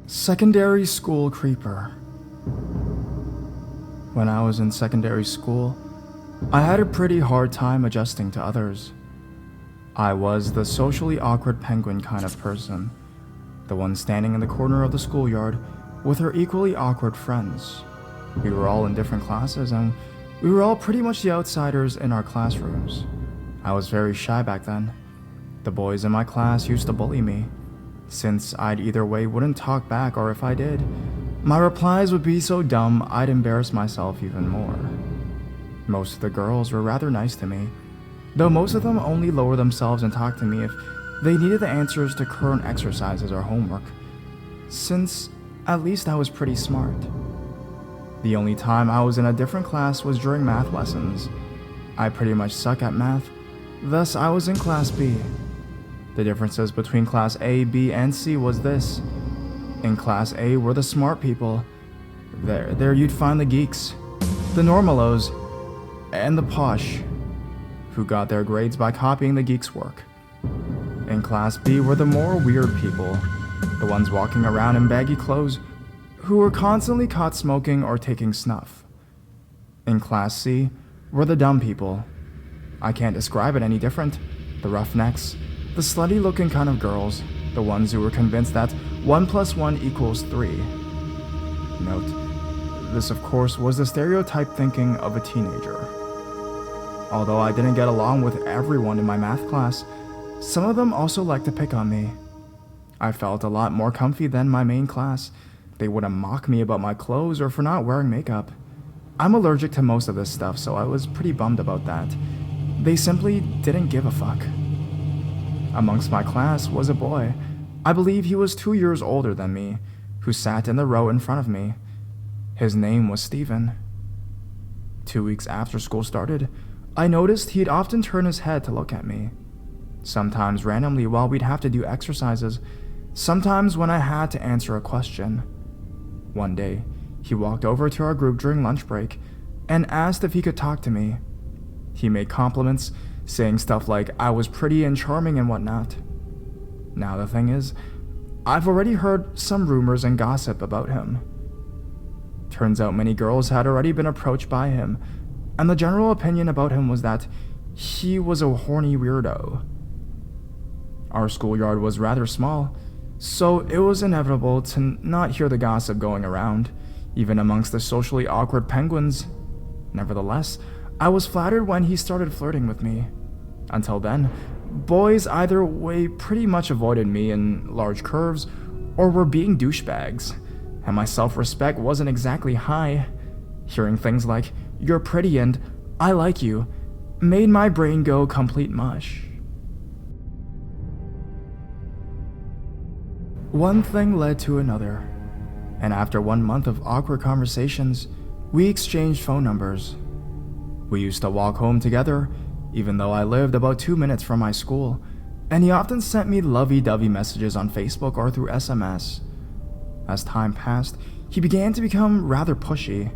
Secondary school creeper. When I was in secondary school, I had a pretty hard time adjusting to others. I was the socially awkward penguin kind of person, the one standing in the corner of the schoolyard with her equally awkward friends. We were all in different classes and we were all pretty much the outsiders in our classrooms. I was very shy back then. The boys in my class used to bully me, since I'd either way wouldn't talk back, or if I did, my replies would be so dumb I'd embarrass myself even more. Most of the girls were rather nice to me, though most of them only lower themselves and talk to me if they needed the answers to current exercises or homework, since at least I was pretty smart. The only time I was in a different class was during math lessons. I pretty much suck at math, thus I was in class B. The differences between class A, B, and C was this. In class A were the smart people. There you'd find the geeks, the normalos, and the posh, who got their grades by copying the geeks' work. In class B were the more weird people, the ones walking around in baggy clothes, who were constantly caught smoking or taking snuff. In class C were the dumb people. I can't describe it any different. The roughnecks, the slutty-looking kind of girls, the ones who were convinced that 1 + 1 = 3. Note, this of course was the stereotype thinking of a teenager. Although I didn't get along with everyone in my math class, some of them also liked to pick on me. I felt a lot more comfy than my main class. They wouldn't mock me about my clothes or for not wearing makeup. I'm allergic to most of this stuff, so I was pretty bummed about that. They simply didn't give a fuck. Amongst my class was a boy, I believe he was 2 years older than me, who sat in the row in front of me. His name was Steven. 2 weeks after school started, I noticed he'd often turn his head to look at me. Sometimes randomly while we'd have to do exercises, sometimes when I had to answer a question. One day, he walked over to our group during lunch break and asked if he could talk to me. He made compliments, saying stuff like I was pretty and charming and whatnot. Now the thing is, I've already heard some rumors and gossip about him. Turns out many girls had already been approached by him, and the general opinion about him was that he was a horny weirdo. Our schoolyard was rather small, so it was inevitable to not hear the gossip going around, even amongst the socially awkward penguins. Nevertheless, I was flattered when he started flirting with me. Until then, boys either way pretty much avoided me in large curves or were being douchebags, and my self-respect wasn't exactly high. Hearing things like, "You're pretty" and "I like you" made my brain go complete mush. One thing led to another, and after 1 month of awkward conversations, we exchanged phone numbers. We used to walk home together, even though I lived about 2 minutes from my school, and he often sent me lovey-dovey messages on Facebook or through SMS. As time passed, he began to become rather pushy.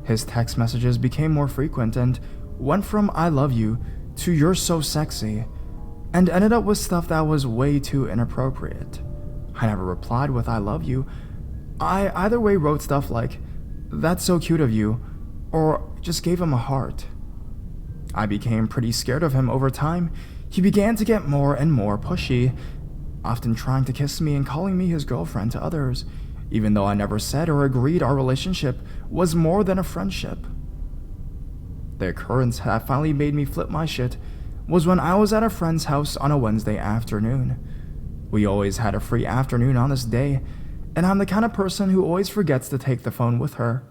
His text messages became more frequent and went from "I love you" to "you're so sexy," and ended up with stuff that was way too inappropriate. I never replied with "I love you." I either way wrote stuff like, "That's so cute of you," or just gave him a heart. I became pretty scared of him over time. He began to get more and more pushy, often trying to kiss me and calling me his girlfriend to others, even though I never said or agreed our relationship was more than a friendship. The occurrence that finally made me flip my shit was when I was at a friend's house on a Wednesday afternoon. We always had a free afternoon on this day, and I'm the kind of person who always forgets to take the phone with her.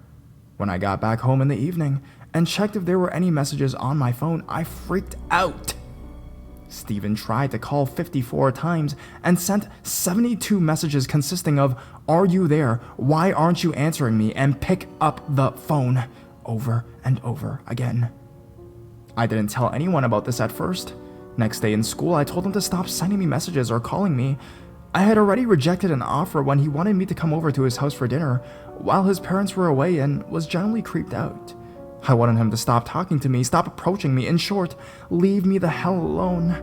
When I got back home in the evening and checked if there were any messages on my phone, I freaked out. Steven tried to call 54 times and sent 72 messages consisting of "Are you there? Why aren't you answering me?" and "Pick up the phone," over and over again. I didn't tell anyone about this at first. Next day in school, I told him to stop sending me messages or calling me. I had already rejected an offer when he wanted me to come over to his house for dinner while his parents were away and was generally creeped out. I wanted him to stop talking to me, stop approaching me, in short, leave me the hell alone.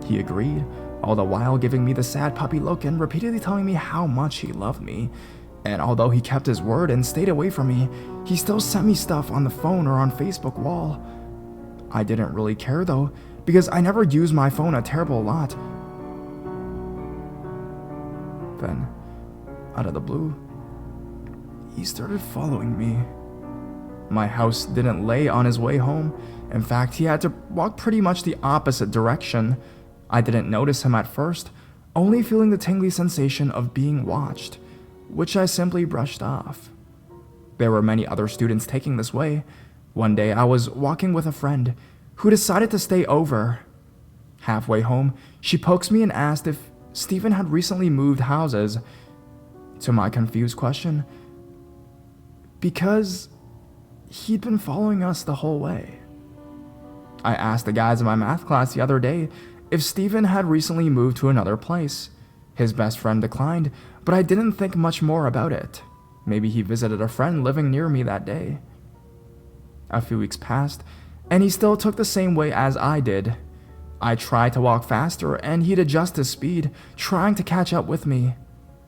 He agreed, all the while giving me the sad puppy look and repeatedly telling me how much he loved me. And although he kept his word and stayed away from me, he still sent me stuff on the phone or on Facebook wall. I didn't really care though, because I never used my phone a terrible lot. Then, out of the blue, he started following me. My house didn't lay on his way home. In fact, he had to walk pretty much the opposite direction. I didn't notice him at first, only feeling the tingly sensation of being watched, which I simply brushed off. There were many other students taking this way. One day I was walking with a friend who decided to stay over. Halfway home, she pokes me and asked if Stephen had recently moved houses. To my confused question, because he'd been following us the whole way. I asked the guys in my math class the other day if Stephen had recently moved to another place. His best friend declined, but I didn't think much more about it. Maybe he visited a friend living near me that day. A few weeks passed, and he still took the same way as I did. I tried to walk faster, and he'd adjust his speed, trying to catch up with me.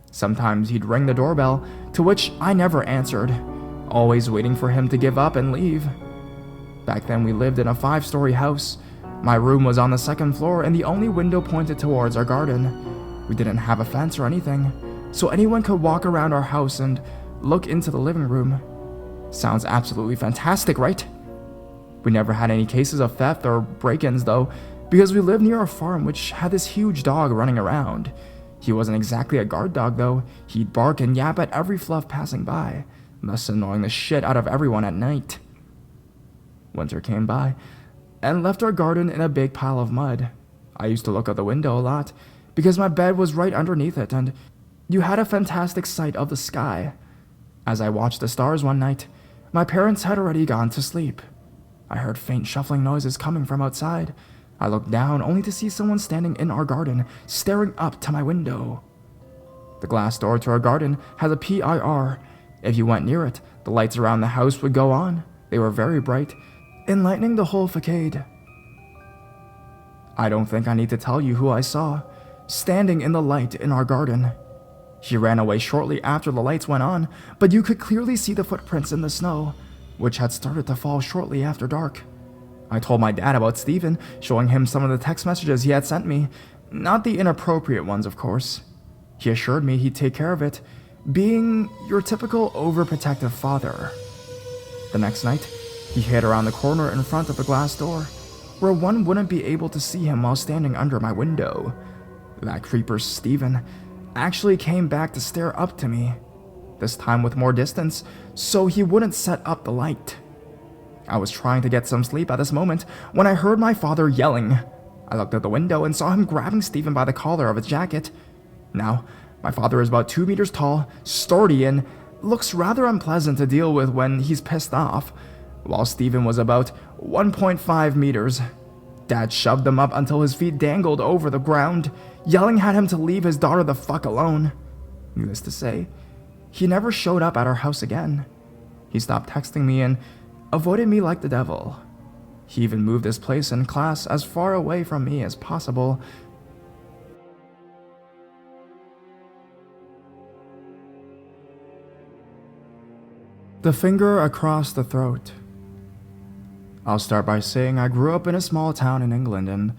Sometimes he'd ring the doorbell, to which I never answered, always waiting for him to give up and leave. Back then we lived in a 5-story house. My room was on the 2nd floor and the only window pointed towards our garden. We didn't have a fence or anything, so anyone could walk around our house and look into the living room. Sounds absolutely fantastic, right? We never had any cases of theft or break-ins though, because we lived near a farm which had this huge dog running around. He wasn't exactly a guard dog though. He'd bark and yap at every fluff passing by, thus annoying the shit out of everyone at night. Winter came by and left our garden in a big pile of mud. I used to look out the window a lot because my bed was right underneath it and you had a fantastic sight of the sky. As I watched the stars one night, my parents had already gone to sleep. I heard faint shuffling noises coming from outside. I looked down only to see someone standing in our garden, staring up to my window. The glass door to our garden has a PIR. If you went near it, the lights around the house would go on. They were very bright, enlightening the whole facade. I don't think I need to tell you who I saw, standing in the light in our garden. He ran away shortly after the lights went on, but you could clearly see the footprints in the snow, which had started to fall shortly after dark. I told my dad about Stephen, showing him some of the text messages he had sent me, not the inappropriate ones, of course. He assured me he'd take care of it, being your typical overprotective father. The next night, he hid around the corner in front of the glass door, where one wouldn't be able to see him while standing under my window. That creeper Stephen actually came back to stare up to me, this time with more distance, so he wouldn't set up the light. I was trying to get some sleep at this moment when I heard my father yelling. I looked out the window and saw him grabbing Stephen by the collar of his jacket. Now, my father is about 2 meters tall, sturdy, and looks rather unpleasant to deal with when he's pissed off, while Stephen was about 1.5 meters. Dad shoved him up until his feet dangled over the ground, yelling at him to leave his daughter the fuck alone. Needless to say, he never showed up at our house again. He stopped texting me and avoided me like the devil. He even moved his place in class as far away from me as possible. The finger across the throat. I'll start by saying I grew up in a small town in England, and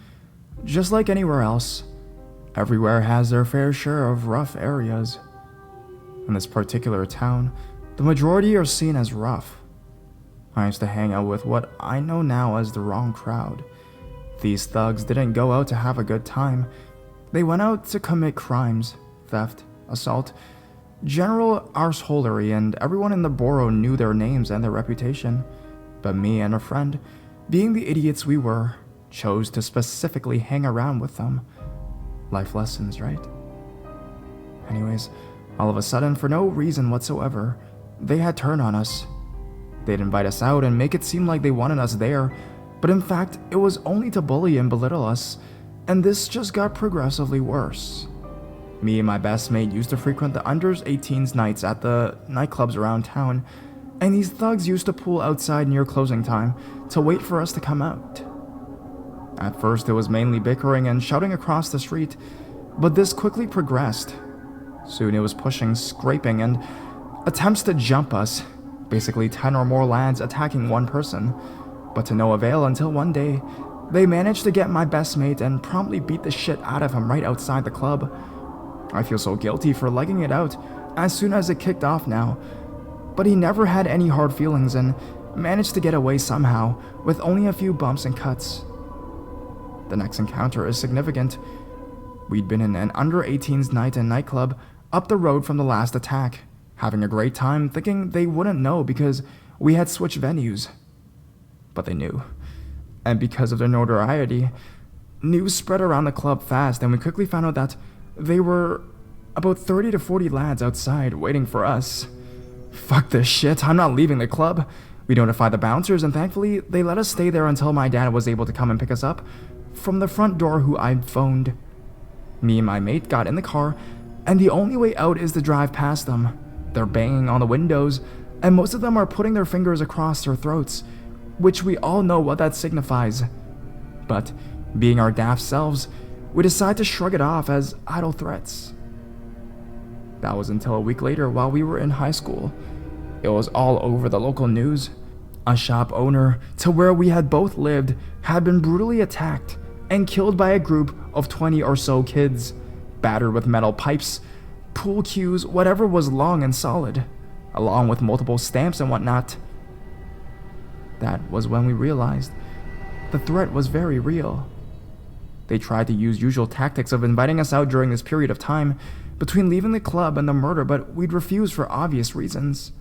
just like anywhere else, everywhere has their fair share of rough areas. In this particular town, the majority are seen as rough. I used to hang out with what I know now as the wrong crowd. These thugs didn't go out to have a good time. They went out to commit crimes, theft, assault, general arseholery, and everyone in the borough knew their names and their reputation. But me and a friend, being the idiots we were, chose to specifically hang around with them. Life lessons, right? Anyways, all of a sudden, for no reason whatsoever, they had turned on us. They'd invite us out and make it seem like they wanted us there, but in fact, it was only to bully and belittle us, and this just got progressively worse. Me and my best mate used to frequent the under-18s nights at the nightclubs around town, and these thugs used to pool outside near closing time to wait for us to come out. At first, it was mainly bickering and shouting across the street, but this quickly progressed. Soon it was pushing, scraping, and attempts to jump us, basically 10 or more lads attacking one person, but to no avail until one day, they managed to get my best mate and promptly beat the shit out of him right outside the club. I feel so guilty for legging it out as soon as it kicked off now, but he never had any hard feelings and managed to get away somehow with only a few bumps and cuts. The next encounter is significant. We'd been in an under-18s night and nightclub up the road from the last attack, having a great time thinking they wouldn't know because we had switched venues. But they knew. And because of their notoriety, news spread around the club fast and we quickly found out that they were about 30 to 40 lads outside waiting for us. Fuck this shit, I'm not leaving the club. We notified the bouncers and thankfully they let us stay there until my dad was able to come and pick us up from the front door who I'd phoned. Me and my mate got in the car and the only way out is to drive past them. They're banging on the windows and most of them are putting their fingers across their throats, which we all know what that signifies. But being our daft selves, we decide to shrug it off as idle threats. That was until a week later while we were in high school. It was all over the local news. A shop owner to where we had both lived had been brutally attacked and killed by a group of 20 or so kids, battered with metal pipes, pool cues, whatever was long and solid, along with multiple stamps and whatnot. That was when we realized the threat was very real. They tried to use usual tactics of inviting us out during this period of time between leaving the club and the murder, but we'd refuse for obvious reasons.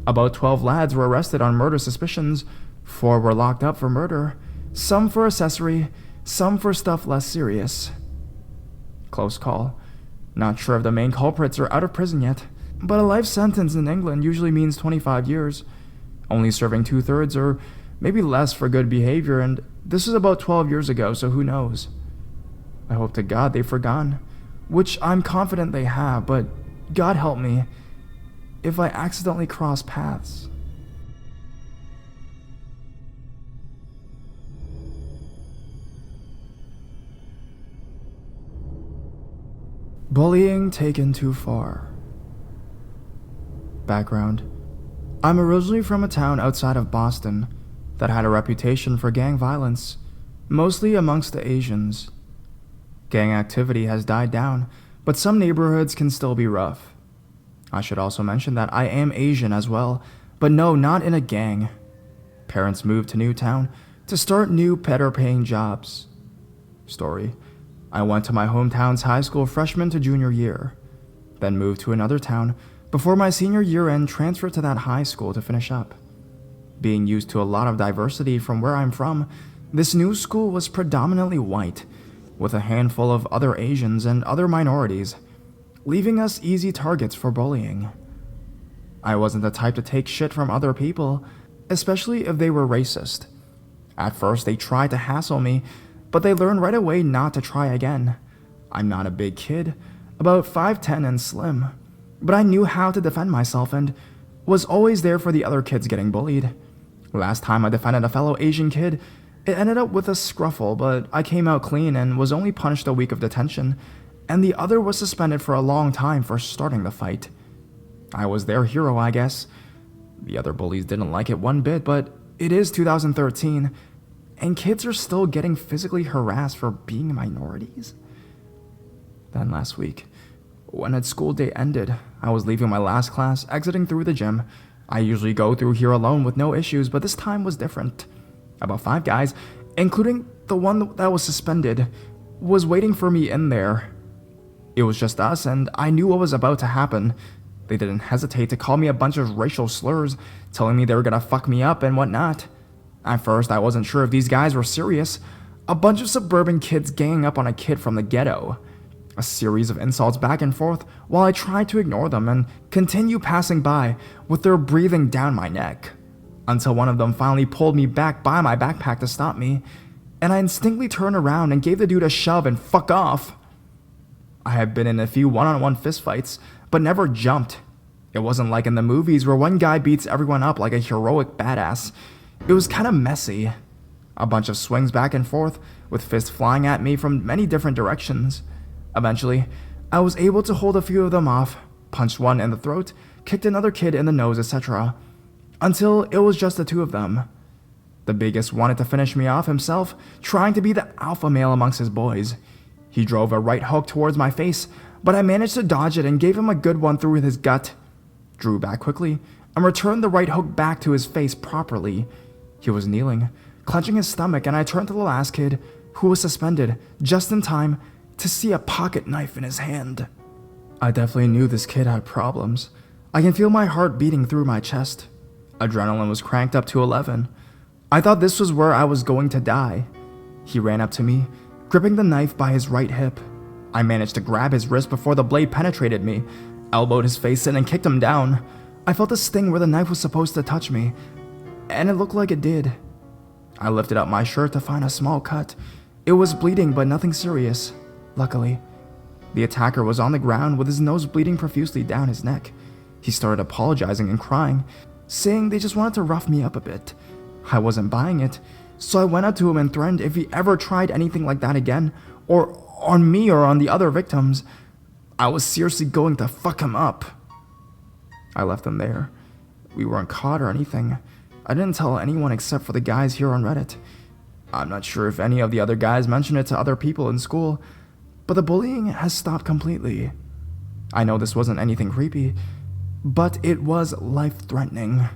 About 12 lads were arrested on murder suspicions, 4 were locked up for murder, some for accessory, some for stuff less serious. Close call. Not sure if the main culprits are out of prison yet, but a life sentence in England usually means 25 years, only serving 2/3 or maybe less for good behavior, and this was about 12 years ago, so who knows. I hope to God they've forgone, which I'm confident they have, but God help me if I accidentally cross paths. Bullying taken too far. Background: I'm originally from a town outside of Boston that had a reputation for gang violence, mostly amongst the Asians. Gang activity has died down, but some neighborhoods can still be rough. I should also mention that I am Asian as well, but no, not in a gang. Parents moved to Newtown to start new, better-paying jobs. Story: I went to my hometown's high school freshman to junior year, then moved to another town before my senior year and transferred to that high school to finish up. Being used to a lot of diversity from where I'm from, this new school was predominantly white, with a handful of other Asians and other minorities, leaving us easy targets for bullying. I wasn't the type to take shit from other people, especially if they were racist. At first, they tried to hassle me, but they learned right away not to try again. I'm not a big kid, about 5'10" and slim, but I knew how to defend myself and was always there for the other kids getting bullied. Last time I defended a fellow Asian kid, it ended up with a scruffle, but I came out clean and was only punished a week of detention, and the other was suspended for a long time for starting the fight. I was their hero, I guess. The other bullies didn't like it one bit, but it is 2013, and kids are still getting physically harassed for being minorities. Then last week, when its school day ended, I was leaving my last class, exiting through the gym. I usually go through here alone with no issues, but this time was different. About 5 guys, including the one that was suspended, was waiting for me in there. It was just us, and I knew what was about to happen. They didn't hesitate to call me a bunch of racial slurs, telling me they were gonna fuck me up and whatnot. At first, I wasn't sure if these guys were serious. A bunch of suburban kids ganging up on a kid from the ghetto. A series of insults back and forth while I tried to ignore them and continue passing by with their breathing down my neck, until one of them finally pulled me back by my backpack to stop me, and I instinctively turned around and gave the dude a shove and fuck off. I have been in a few one-on-one fistfights, but never jumped. It wasn't like in the movies where one guy beats everyone up like a heroic badass. It was kinda messy. A bunch of swings back and forth, with fists flying at me from many different directions. Eventually, I was able to hold a few of them off, punched one in the throat, kicked another kid in the nose, etc., until it was just the two of them. The biggest wanted to finish me off himself, trying to be the alpha male amongst his boys. He drove a right hook towards my face, but I managed to dodge it and gave him a good one through his gut. Drew back quickly and returned the right hook back to his face properly. He was kneeling, clenching his stomach, and I turned to the last kid, who was suspended, just in time to see a pocket knife in his hand. I definitely knew this kid had problems. I can feel my heart beating through my chest. Adrenaline was cranked up to 11. I thought this was where I was going to die. He ran up to me, gripping the knife by his right hip. I managed to grab his wrist before the blade penetrated me, elbowed his face in and kicked him down. I felt a sting where the knife was supposed to touch me, and it looked like it did. I lifted up my shirt to find a small cut. It was bleeding, but nothing serious, luckily. The attacker was on the ground with his nose bleeding profusely down his neck. He started apologizing and crying, saying they just wanted to rough me up a bit. I wasn't buying it, so I went up to him and threatened if he ever tried anything like that again, or on me or on the other victims, I was seriously going to fuck him up. I left him there. We weren't caught or anything. I didn't tell anyone except for the guys here on Reddit. I'm not sure if any of the other guys mentioned it to other people in school, but the bullying has stopped completely. I know this wasn't anything creepy, but it was life-threatening.